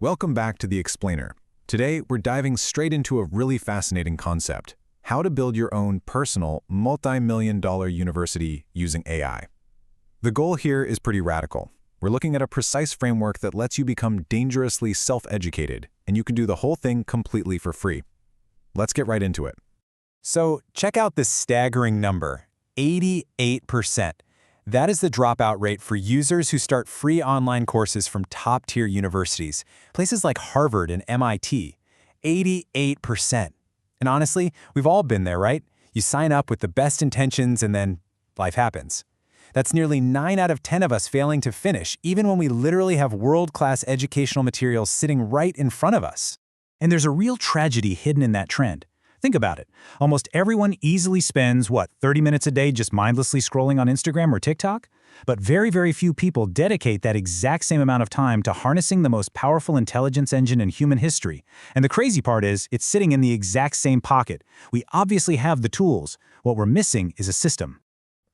Welcome back to The Explainer. Today, we're diving straight into a really fascinating concept: how to build your own personal, multi-million-dollar university using AI. The goal here is pretty radical. We're looking at a precise framework that lets you become dangerously self-educated, and you can do the whole thing completely for free. Let's get right into it. So check out this staggering number, 88%. That is the dropout rate for users who start free online courses from top-tier universities, places like Harvard and MIT. 88%. And honestly, we've all been there, right? You sign up with the best intentions and then life happens. That's nearly 9 out of 10 of us failing to finish, even when we literally have world-class educational materials sitting right in front of us. And there's a real tragedy hidden in that trend. Think about it. Almost everyone easily spends, 30 minutes a day just mindlessly scrolling on Instagram or TikTok? But very, very few people dedicate that exact same amount of time to harnessing the most powerful intelligence engine in human history. And the crazy part is, it's sitting in the exact same pocket. We obviously have the tools. What we're missing is a system.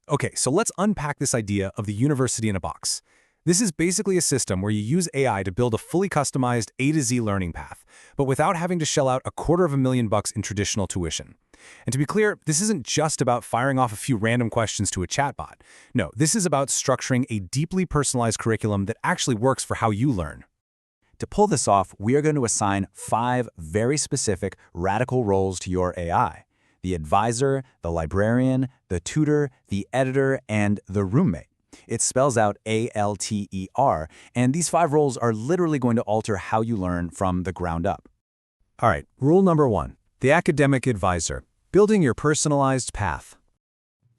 Okay, so let's unpack this idea of the university in a box. This is basically a system where you use AI to build a fully customized A to Z learning path, but without having to shell out $250,000 in traditional tuition. And to be clear, this isn't just about firing off a few random questions to a chatbot. No, this is about structuring a deeply personalized curriculum that actually works for how you learn. To pull this off, we are going to assign 5 very specific, radical roles to your AI: the advisor, the librarian, the tutor, the editor, and the roommate. It spells out ALTER, and these 5 roles are literally going to alter how you learn from the ground up. All right, rule number 1, the academic advisor, building your personalized path.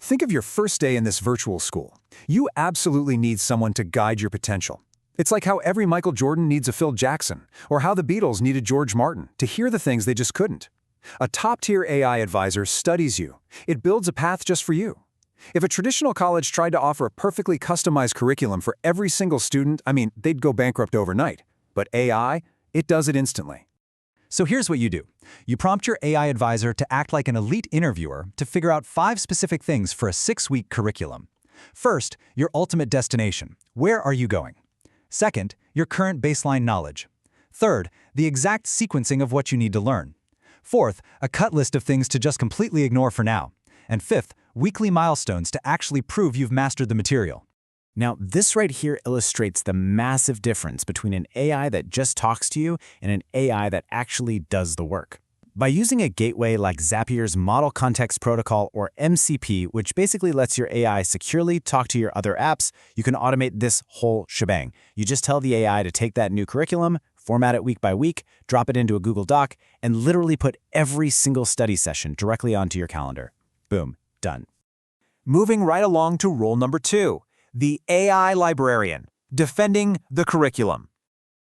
Think of your first day in this virtual school. You absolutely need someone to guide your potential. It's like how every Michael Jordan needs a Phil Jackson, or how the Beatles needed George Martin to hear the things they just couldn't. A top-tier AI advisor studies you. It builds a path just for you. If a traditional college tried to offer a perfectly customized curriculum for every single student, they'd go bankrupt overnight. But AI, it does it instantly. So here's what you do. You prompt your AI advisor to act like an elite interviewer to figure out 5 specific things for a 6-week curriculum. First, your ultimate destination. Where are you going? Second, your current baseline knowledge. Third, the exact sequencing of what you need to learn. Fourth, a cut list of things to just completely ignore for now. And fifth, weekly milestones to actually prove you've mastered the material. Now, this right here illustrates the massive difference between an AI that just talks to you and an AI that actually does the work. By using a gateway like Zapier's Model Context Protocol, or MCP, which basically lets your AI securely talk to your other apps, you can automate this whole shebang. You just tell the AI to take that new curriculum, format it week by week, drop it into a Google Doc, and literally put every single study session directly onto your calendar. Boom, done. Moving right along to rule number 2, the AI librarian, defending the curriculum.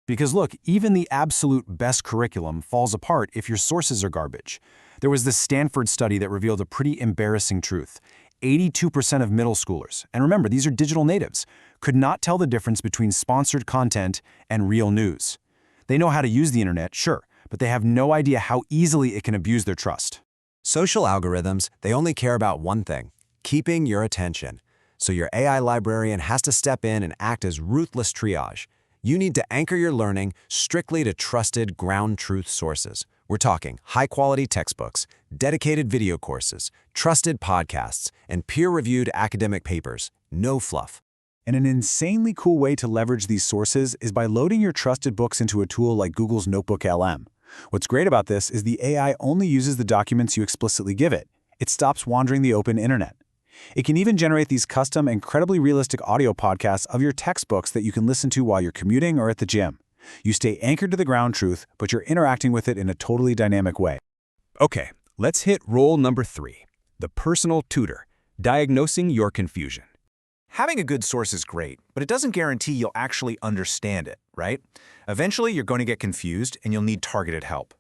Because look, even the absolute best curriculum falls apart if your sources are garbage. There was this Stanford study that revealed a pretty embarrassing truth. 82% of middle schoolers, and remember, these are digital natives, could not tell the difference between sponsored content and real news. They know how to use the internet, sure, but they have no idea how easily it can abuse their trust. Social algorithms, they only care about one thing: keeping your attention. So your AI librarian has to step in and act as ruthless triage. You need to anchor your learning strictly to trusted ground truth sources. We're talking high-quality textbooks, dedicated video courses, trusted podcasts, and peer-reviewed academic papers. No fluff. And an insanely cool way to leverage these sources is by loading your trusted books into a tool like Google's Notebook LM. What's great about this is the AI only uses the documents you explicitly give it. It stops wandering the open internet. It can even generate these custom, incredibly realistic audio podcasts of your textbooks that you can listen to while you're commuting or at the gym. You stay anchored to the ground truth, but you're interacting with it in a totally dynamic way. Okay, let's hit rule number 3, the personal tutor, diagnosing your confusion. Having a good source is great, but it doesn't guarantee you'll actually understand it, right? Eventually, you're going to get confused and you'll need targeted help.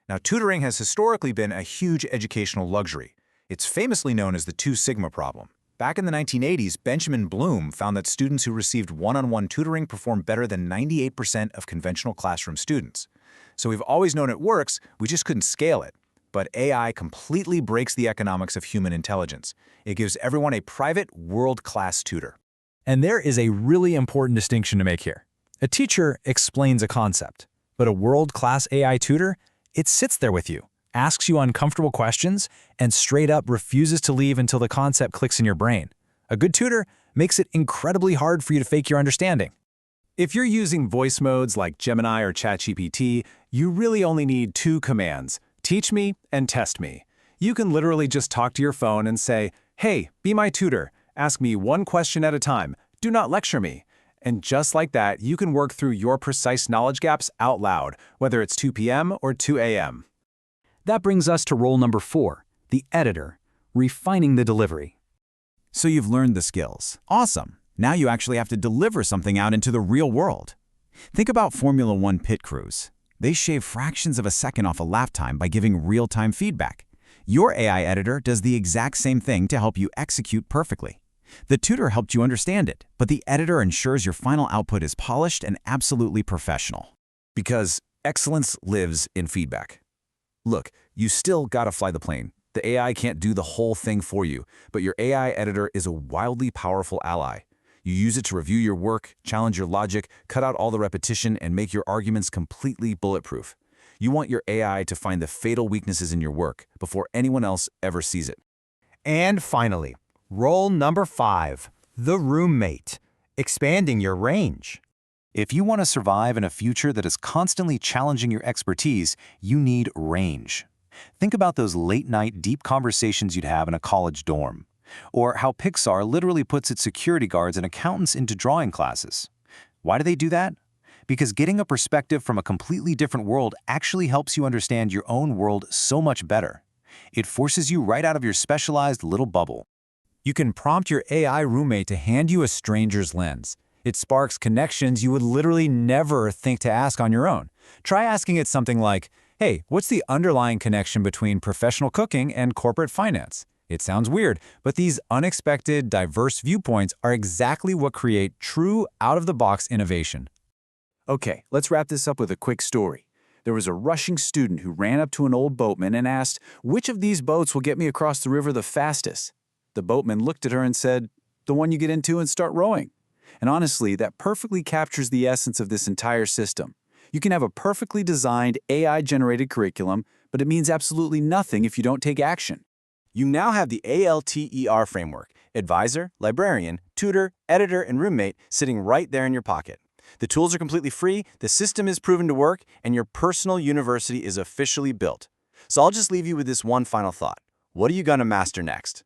Now, tutoring has historically been a huge educational luxury. It's famously known as the 2 sigma problem. Back in the 1980s, Benjamin Bloom found that students who received one-on-one tutoring performed better than 98% of conventional classroom students. So we've always known it works, we just couldn't scale it. But AI completely breaks the economics of human intelligence. It gives everyone a private, world-class tutor. And there is a really important distinction to make here. A teacher explains a concept. But a world-class AI tutor, it sits there with you, asks you uncomfortable questions, and straight up refuses to leave until the concept clicks in your brain. A good tutor makes it incredibly hard for you to fake your understanding. If you're using voice modes like Gemini or ChatGPT, you really only need 2 commands: teach me and test me. You can literally just talk to your phone and say, "Hey, be my tutor. Ask me one question at a time. Do not lecture me." And just like that, you can work through your precise knowledge gaps out loud, whether it's 2 p.m. or 2 a.m. That brings us to role number 4, the editor, refining the delivery. So you've learned the skills. Awesome. Now you actually have to deliver something out into the real world. Think about Formula One pit crews. They shave fractions of a second off a lap time by giving real-time feedback. Your AI editor does the exact same thing to help you execute perfectly. The tutor helped you understand it, but the editor ensures your final output is polished and absolutely professional. Because excellence lives in feedback. Look, you still gotta fly the plane. The AI can't do the whole thing for you, but your AI editor is a wildly powerful ally. You use it to review your work, challenge your logic, cut out all the repetition, and make your arguments completely bulletproof. You want your AI to find the fatal weaknesses in your work before anyone else ever sees it. And finally, role number 5, the roommate, expanding your range. If you want to survive in a future that is constantly challenging your expertise, you need range. Think about those late-night deep conversations you'd have in a college dorm, or how Pixar literally puts its security guards and accountants into drawing classes. Why do they do that? Because getting a perspective from a completely different world actually helps you understand your own world so much better. It forces you right out of your specialized little bubble. You can prompt your AI roommate to hand you a stranger's lens. It sparks connections you would literally never think to ask on your own. Try asking it something like, "Hey, what's the underlying connection between professional cooking and corporate finance?" It sounds weird, but these unexpected, diverse viewpoints are exactly what create true, out-of-the-box innovation. Okay, let's wrap this up with a quick story. There was a rushing student who ran up to an old boatman and asked, "Which of these boats will get me across the river the fastest?" The boatman looked at her and said, "The one you get into and start rowing." And honestly, that perfectly captures the essence of this entire system. You can have a perfectly designed AI-generated curriculum, but it means absolutely nothing if you don't take action. You now have the ALTER framework, advisor, librarian, tutor, editor, and roommate sitting right there in your pocket. The tools are completely free, the system is proven to work, and your personal university is officially built. So I'll just leave you with this one final thought. What are you going to master next?